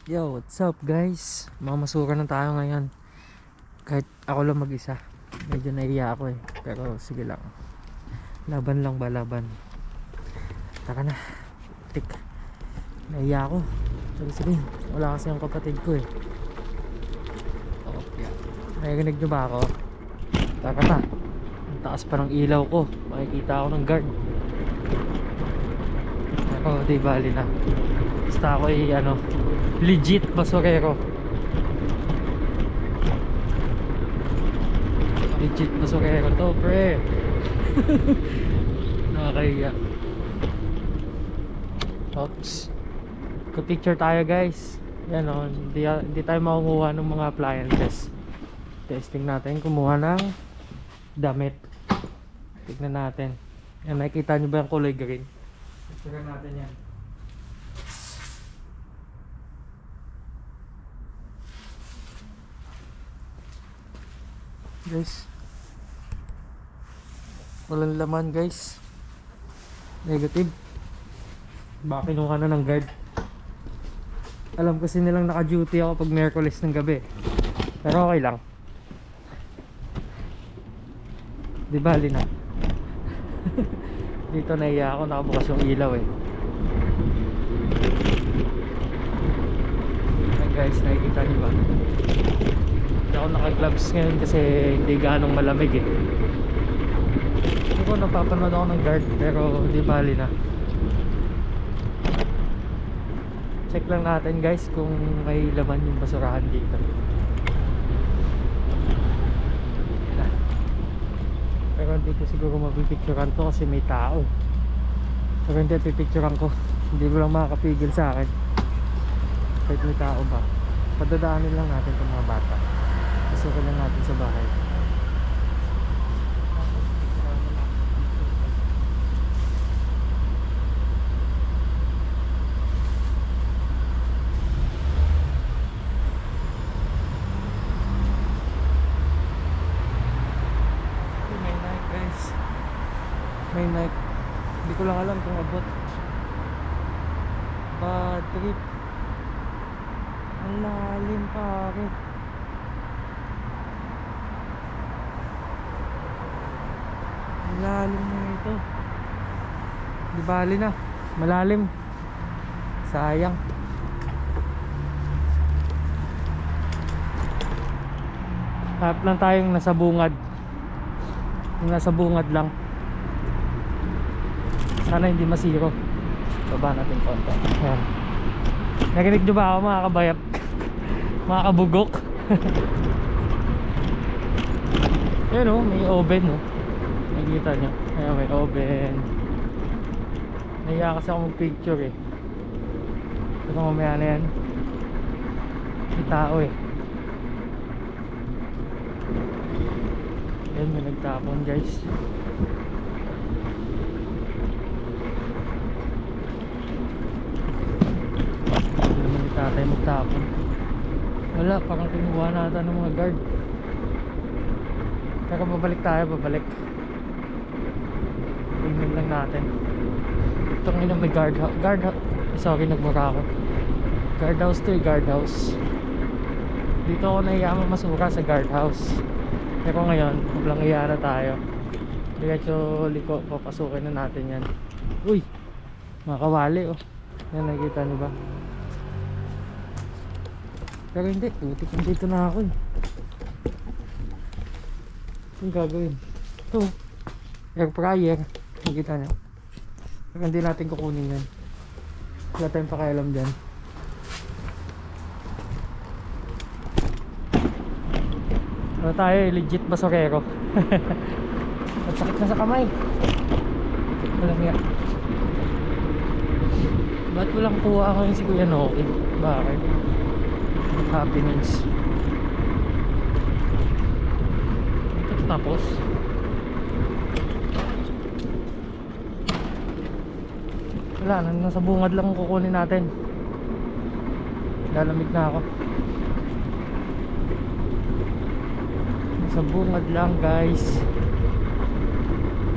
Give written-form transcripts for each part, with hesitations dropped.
Yo, what's up guys? Mamasura na tayo ngayon. Kahit ako lang mag-isa. Medyo naiya ako eh. Pero sige lang. Laban lang ba? Laban. Taka na. Tik. Naiya ako. Sige. Wala kasi ang kapatid ko eh. Oh, yeah. Narinig nyo ba ako? Taka na. Ang taas pa ng ilaw ko. Makikita ako ng guard. Ako, di bali na. Basta ako ay legit basurero. Legit basurero to, pre. Nakakahiya. Oops. Picture tayo guys. Yan o, hindi tayo makukuha ng mga appliances. Testing natin, kumuha ng damit. Tignan natin. Yan, nakikita nyo ba yung kulay green? Picture natin yan. Guys, walang laman guys. Negative. Baka kinuha na ng guard. Alam kasi nilang naka-duty ako pag Miyerkules ng gabi. Pero okay lang. Di bali na. Dito naiya ako, nakabukas yung ilaw eh. Ayan guys, nakikita niyo ba? Hindi ako naka-gloves ngayon kasi hindi ganong malamig eh. Hindi ko napapanood ako ng guard pero di bali na. Check lang natin guys kung may laman yung basurahan dito. Pero hindi ko siguro mapipicturean to kasi may tao. Pero hindi pipicturean ko. Hindi mo lang makakapigil sa akin kahit may tao ba. Padadaanin lang natin itong mga bata. Pasukin lang natin sa bahay. May night guys. May night. Hindi ko lang alam kung abot. Bad trip. Ang lalim pare. Ang lalim na ito. Di bali na. Malalim. Sayang. Harap lang tayong nasa bungad. Yung nasa bungad lang. Sana hindi masiro. Baba natin konti. Ayan. Nakinig nyo ba ako mga kabayat? Mga kabugok. Ayan o, may oven o. Nakikita nyo. Ayan, may oven. Nahiya kasi ako mag-picture eh. Pero mamaya na yan. May tao eh. Ayan, may nagtapon guys. Hindi naman ni tatay magtapon. Wala, parang kinuha natin ng mga guard. Pero babalik tayo, babalik. Tingnan lang natin. Ito ngayon may sorry, nagmura ako. Guardhouse to eh, guardhouse. Dito ako nahiyaman masura sa guardhouse. Pero ngayon, walang iya na tayo. Diretso liko, papasukin na natin yan. Uy, mga kawali oh. Yan, nakikita nyo ba? Pero hindi, putik dito na ako eh. Yung gagawin ito, air fryer. Nakikita nyo. Pero hindi natin kukunin yan. Wala tayong pakialam dyan. Ano tayo, legit basurero. At sakit na sa kamay. Walang yan. Ba't walang kuha ako yung si Kuya Noki? Bakit? Happenings. Ito tapos wala, nasa bungad lang kukunin natin. Lalamig na ako. Nasa bungad lang guys.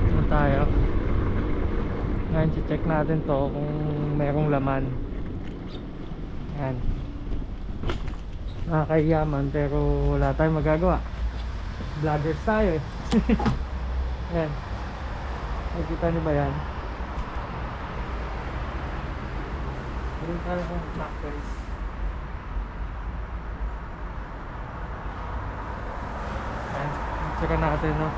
Ano tayo? Ngayon check natin to kung merong laman. Yan. nakakahiyaman pero wala tayong magagawa. Vloggers tayo eh. Ayan, nakikita niyo ba yan? Meron tayo ng blackberries. Ayan, check natin, no?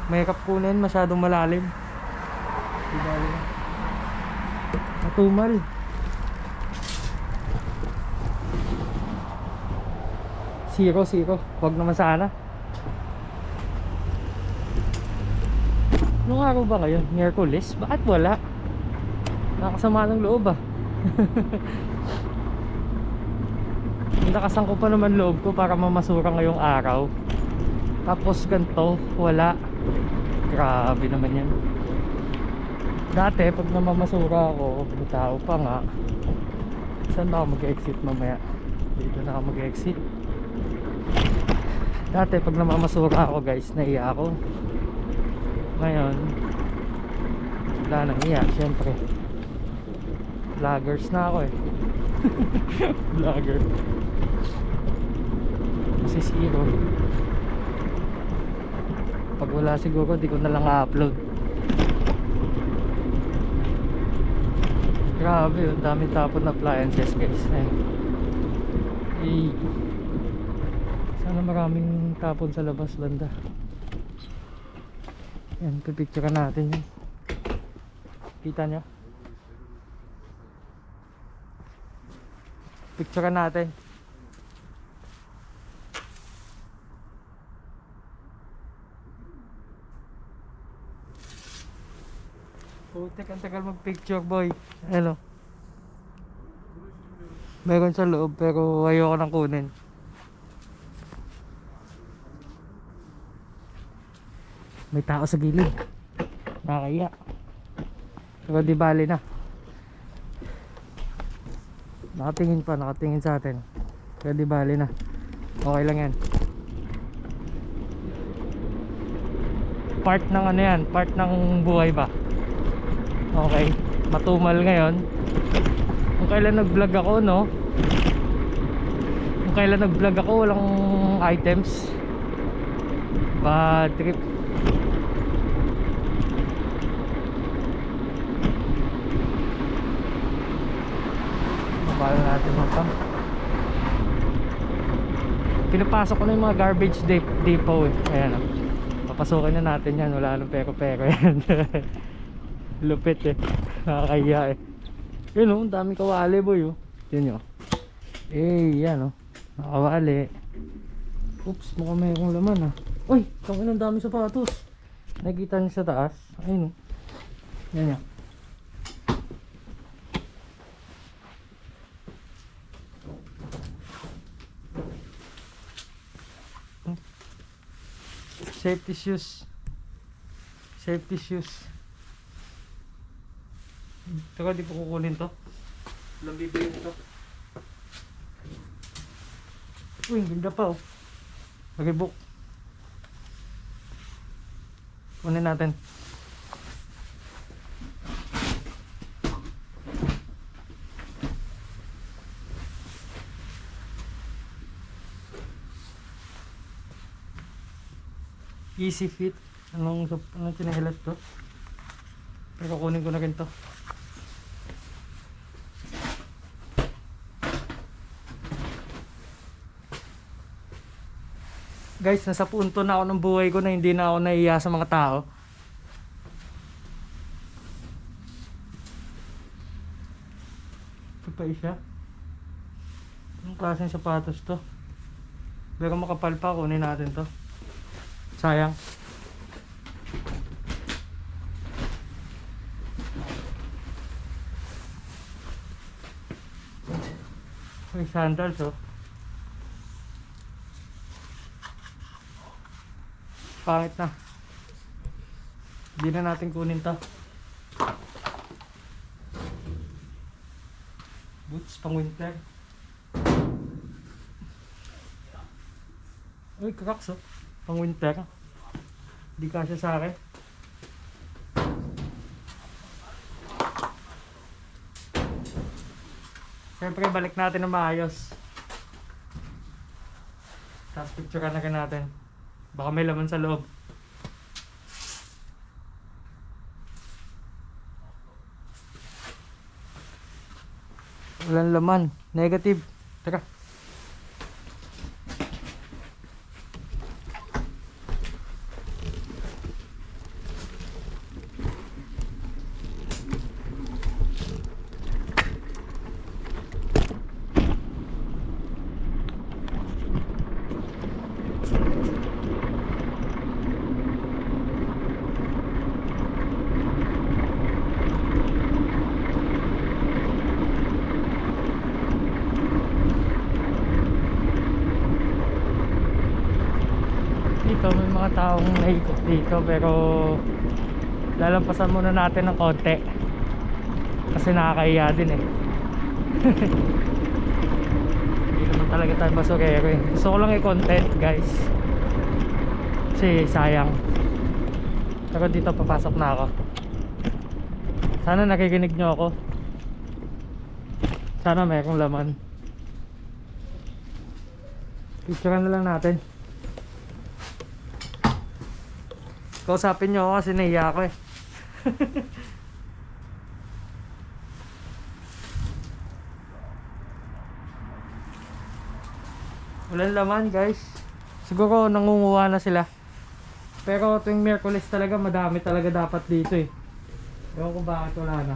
Mahirap kunin, masyadong malalim. Diba? Matumal. Zero. Huwag naman sana. Anong araw ba ngayon? Miyerkules? Bakit wala? Nakasama ng loob ah. Nakasan ko pa naman loob ko para mamasura ngayong araw. Tapos ganito, wala. Grabe naman yan. Dati pag namamasura ako, may tao pa nga. Saan ba ako mag-exit mamaya? Dito na ako mag-exit. Dati pag namamasura ako guys, naiya ako. Ngayon wala nang iya, syempre. Vloggers na ako eh. Vlogger. Kasi zero. Pag wala siguro di ko na lang upload. Grabe yun, daming tapon na appliances guys. Eh, sana maraming tapon sa labas banda. Yan, pipicture natin yun. Kita nyo? Picture natin. Putik, ang tagal mag-picture boy. Hello. Meron sa loob pero ayoko nang kunin. May tao sa gilid. Nakakaya. Pero di bali na. Nakatingin sa atin. Pero di bali na. Okay lang yan. Part ng ano yan, part ng buhay ba? Okay, matumal ngayon. Kung kailan nag-vlog ako, no? Kung kailan nag-vlog ako, walang items. Bad trip. Mabala natin mapang. Pinapasok ko na yung mga garbage depot eh. Ayan o. Papasukin na natin yan. Wala nang pero yan. Lupit eh. Nakakahiya eh. Yun o, daming kawali boy o. Yun o. Eh, yan o. Nakawali. Oops, mukhang mayroong laman ah. Uy, tangin ang dami sapatos. Nakikita niyo sa taas. Ayun o. Yan yan. Safety shoes. Teka, di ko kukunin to. Walang bibili nito. Uy, ganda pa oh. Mag-book. Kunin natin. Easy fit. Anong tinahilas to? Pero kunin ko na rin to. Guys, nasa punto na ako ng buhay ko na hindi na ako naiiya sa mga tao. Ito pa isa. Anong klaseng sapatos to? Pero makapal pa, kunin natin to. Sayang. May sandals oh. Pangit na. Hindi na natin kunin to. Boots pang winter. Uy, Crocs oh. Pang winter. Hindi kasya sa akin. Siyempre balik natin ng maayos. Tapos picturean na natin. Baka may laman sa loob. Walang laman. Negative. Tara. Dito may mga taong naikot dito pero lalampasan muna natin ng konti kasi nakakahiya din eh. Hindi naman talaga tayo basurero eh. Gusto ko lang i-content guys kasi sayang. Pero dito papasok na ako. Sana nakikinig nyo ako. Sana mayroong laman. Picturean na lang natin. Kausapin nyo ako kasi nahiya ako eh. Walang laman guys. Siguro nangunguha na sila. Pero tuwing Miyerkules talaga madami talaga dapat dito eh. Ewan ko bakit wala na.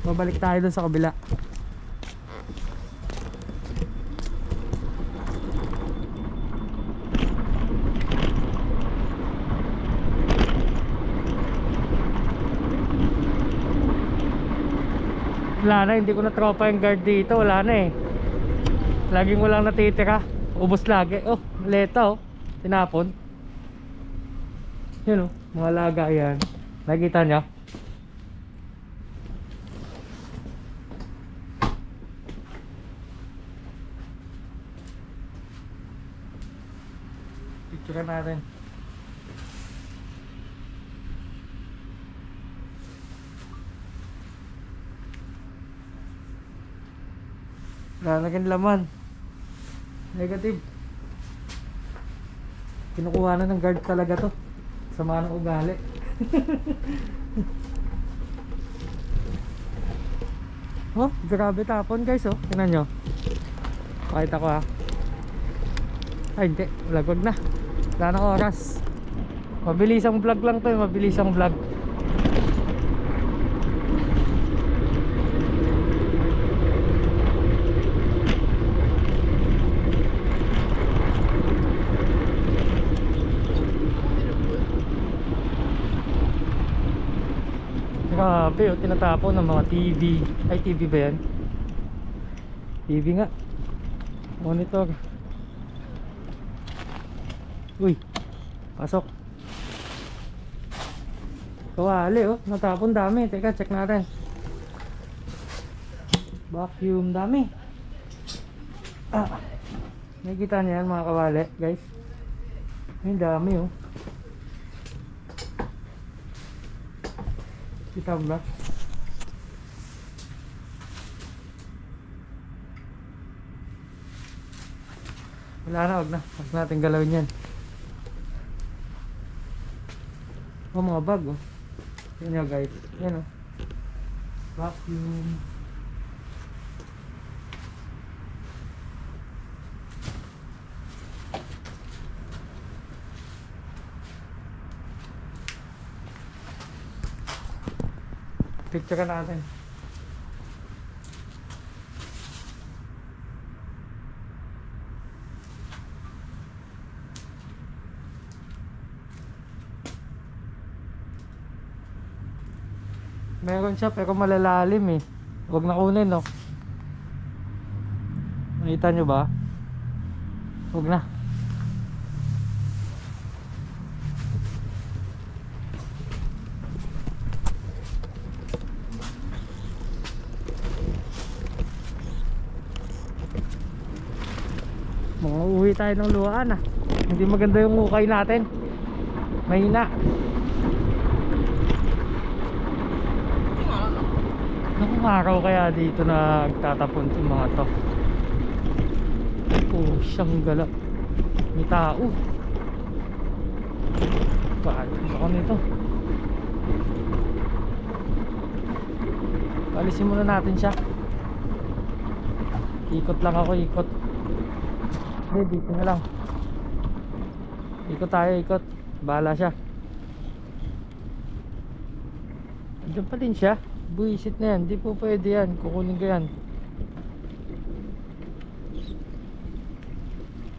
Babalik tayo dun sa kabila. Wala na, hindi ko na tropa yung guard dito. Wala na eh. Laging walang natitira. Ubos lagi. Oh, maleta oh. Tinapon. Yun oh, mga laga yan. Nakikita nyo? Picture natin. Lalagyan laman. Negative. Kinukuha na ng guard talaga to. Sama ng ugali. Oh, grabe tapon guys oh. Tingnan nyo. Pakita ko ha. Ay hindi, wag na. Wala na oras. Mabilisang vlog lang to eh, mabilisang vlog. Grabe oh, tinatapon ng mga TV. Ay TV ba yan? TV nga. Monitor. Uy, pasok. Kawali oh, natapon dami. Teka, check natin. Vacuum dami. Ah, nakikita niyo yan mga kawali guys. Ang dami oh. Kita mo ba? Wala na, wag na. Wag natin galawin yan. Oh, mga bag oh. Yan nyo guys. Yan oh. Vacuum. Picture ka natin. Meron siya pero malalalim eh. Huwag na kunin no. Nakita nyo ba? Huwag na. Uuwi tayo ng luhaan ah. Hindi maganda yung ukay natin. Mahina. Anong araw kaya dito nagtatapon itong mga to? Oh, siyang gala. May tao. Paalis ako nito. Paalisin muna natin siya. Ikot lang ako, ikot. Hindi, dito na lang. Ikot tayo, ikot. Bahala siya. Diyan pa din siya. Buisit na yan, di po pwede yan. Kukunin ko yan.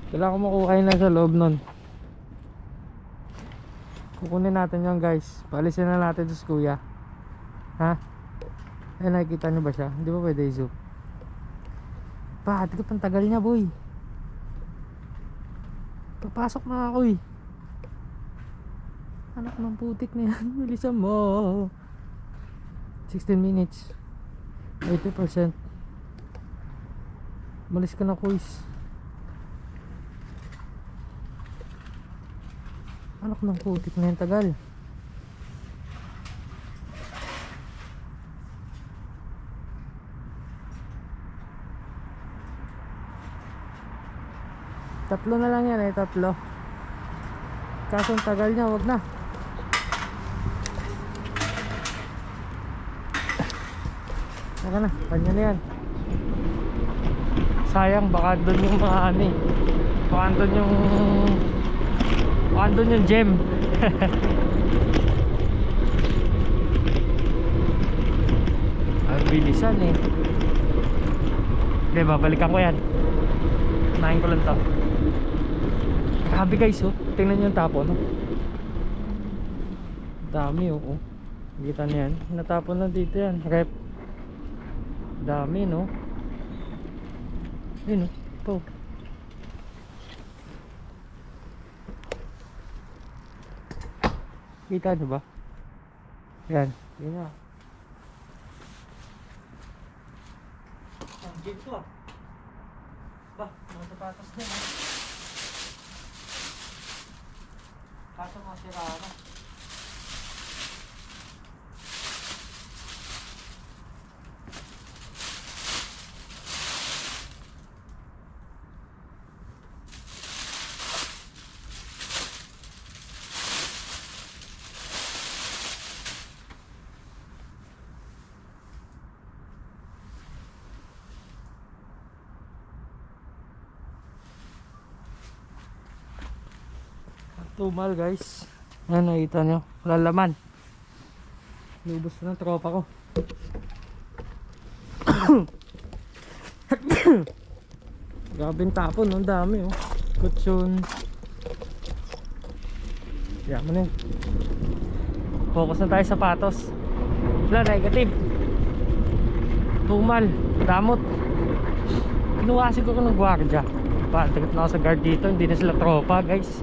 Kailangan ko makuha yun lang sa loob nun. Kukunin natin yan guys. Paalisin na natin sa kuya. Ha? Ay, nakikita nyo ba siya? Hindi ba pwede i-zoom? Bakit ka pang tagal niya boy? Papasok na ako eh. Anak ng putik na yan. Bilisan mo. 16 minutes 80%. Malis ka na quiz. Anak ng putik na yan, tagal. Tatlo na lang yan eh, tatlo. Kaso ang tagal niya, wag na. Saka na, kanya na yan. Sayang, baka doon yung mga ano eh. Baka doon yung gem. Ang bilisan eh. Hindi, babalikan ko yan. Unahin ko lang to. Grabe guys oh. Tingnan nyo yung tapo no. Dami oh. Kita niyo yan. Natapon lang dito yan. Rep. Dami no. Yun oh. Ito. Kita nyo ba? Yan. Yan na. Ang gate ko ah. Ba, mga sapatos din ah. Kaso mga sira na. Tumal guys. Ayan, nakita nyo. Wala laman. Lubos na ng tropa ko. Grabing tapon. Ang dami oh. Kutsyon. Yan mo na yun. Focus na tayo sa sapatos. Wala, negative. Tumal. Damot. Kinuwasin ko ng gwardiya. Tagat na ako sa guard dito. Hindi na sila tropa guys.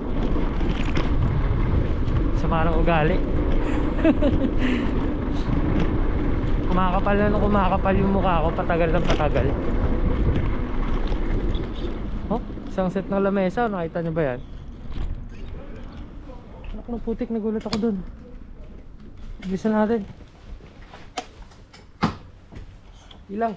Sama ng ugali. Kumakapal na kumakapal yung mukha ko. Patagal ng patagal. Oh, isang set ng lamesa. Nakita nyo ba yan? Anak ng putik, nagulat ako dun. Bilisan natin. Ilang.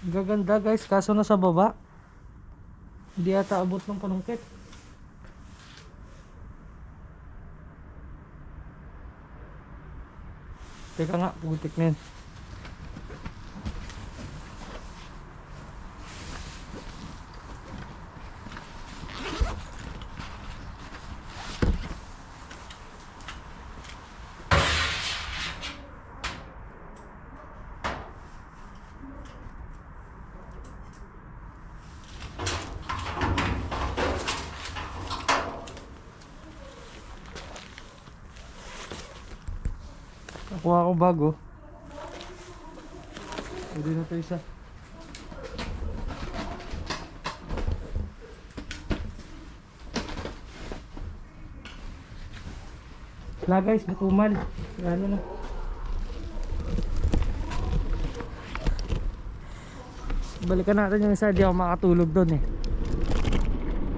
Gaganda guys, kaso nasa baba. Hindi ata abot ng panungkit. Teka nga, putik na yun. Nakuha ko bago. Pwede na ito isa. Wala guys, gutumal. Ano na. Balikan natin yung isa, di ako makatulog doon eh.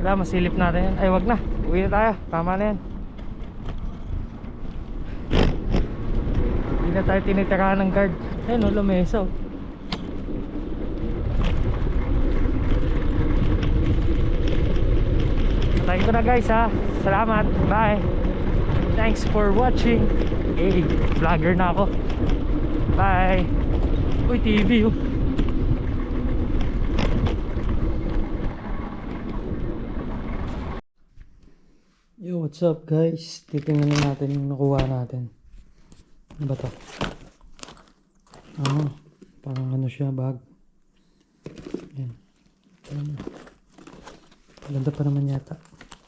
Wala, masilip natin yan. Ay, wag na. Uwi na tayo. Tama na yan. Hindi na tayo tinitirahan ng guard. Ayun o, lamesa o. Patayin ko na guys ha. Salamat. Bye. Thanks for watching. Hey, vlogger na ako. Bye. Uy, TV oh. Yo, what's up guys? Titingnan natin yung nakuha natin. Ano ba to? Parang ano siya, bag. Yan. Ganda pa naman yata.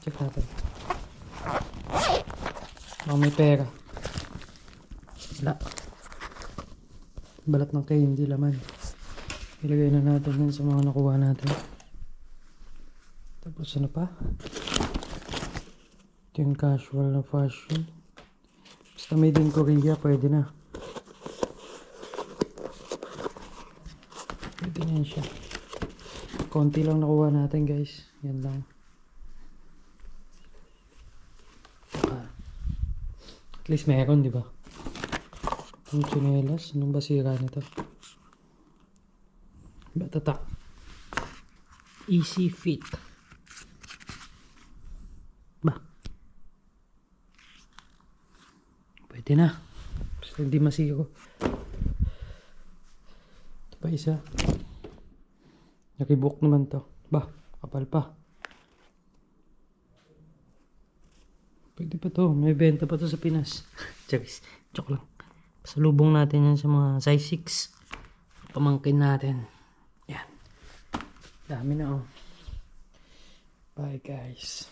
Check natin. May pera. Wala. Balat ng candy laman. Ilagay na natin yun sa mga nakuha natin. Tapos ano pa? Ito yung casual na fashion. Basta made in Korea, pwede na. Pwede na yan siya. Konti lang nakuha natin guys. Yan lang. At least meron, di ba? Yung chinelas. Anong basira nito? Batatak. Easy fit. Ba? Pwede na. Basta hindi masiro. Ito pa isa. Nakibook naman to. Ba? Kapal pa. Pwede pa to. May benta pa to sa Pinas. Joke lang. Pasalubong natin yan sa mga size 6. Pamangkin natin. Yan. Dami na oh. Bye guys.